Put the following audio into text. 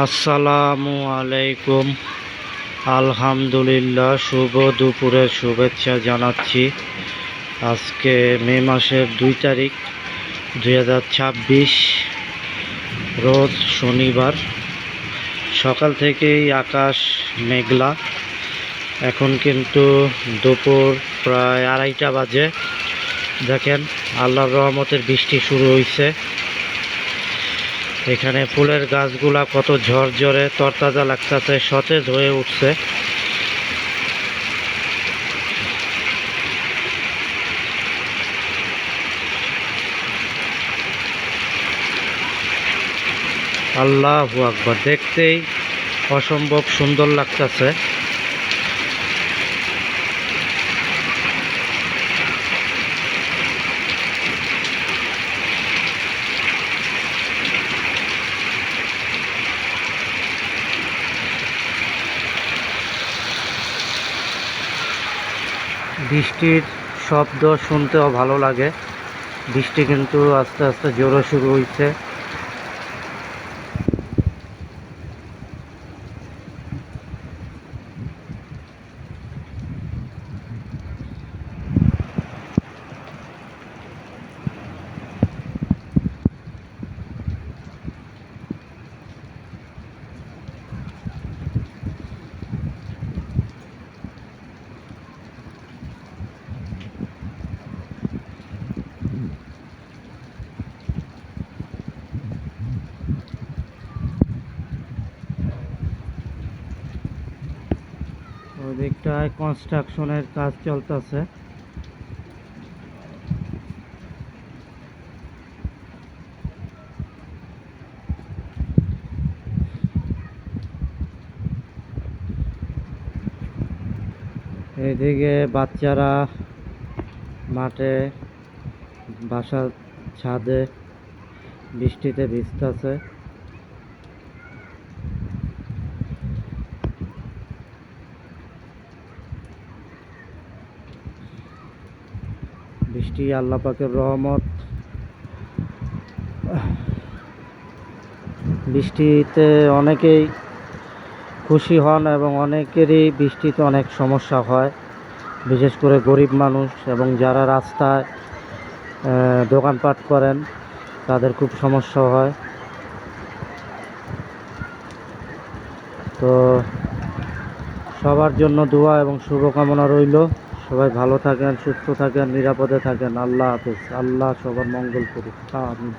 আসসালামু আলাইকুম। আলহামদুলিল্লাহ, শুভ দুপুরের শুভেচ্ছা জানাচ্ছি। আজকে মে মাসের 2 তারিখ 2026, রোজ শনিবার। সকাল থেকেই আকাশ মেঘলা। এখন কিন্তু দুপুর প্রায় 2:30 বাজে। দেখেন, আল্লাহর রহমতের বৃষ্টি শুরু হয়েছে। এখানে ফুলের গাছগুলা কত ঝরঝরে তরতাজা লাগতেছে, সতেজ হয়ে উঠছে। আল্লাহু আকবার, দেখতেই অসম্ভব সুন্দর লাগতেছে। বৃষ্টির শব্দ শুনতেও ভালো লাগে। বৃষ্টি কিন্তু আস্তে আস্তে জোরে শুরু হয়েছে। ওই দিকটায় কনস্ট্রাকশনের কাজ চলতেছে। এইদিকে বাচ্চারা মাঠে, বাসার ছাদে বৃষ্টিতে ভিজতেছে। বৃষ্টি আল্লাহ পাকের রহমত। বৃষ্টিতে অনেকেই খুশি হন এবং অনেকেরই বৃষ্টিতে অনেক সমস্যা হয়, বিশেষ করে গরিব মানুষ এবং যারা রাস্তায় দোকানপাট করেন তাদের খুব সমস্যা হয়। তো সবার জন্য দোয়া এবং শুভকামনা রইল। সবাই ভালো থাকেন, সুস্থ থাকেন, নিরাপদে থাকেন। আল্লাহ হাফেজ। আল্লাহ সবার মঙ্গল করুক। আমিন।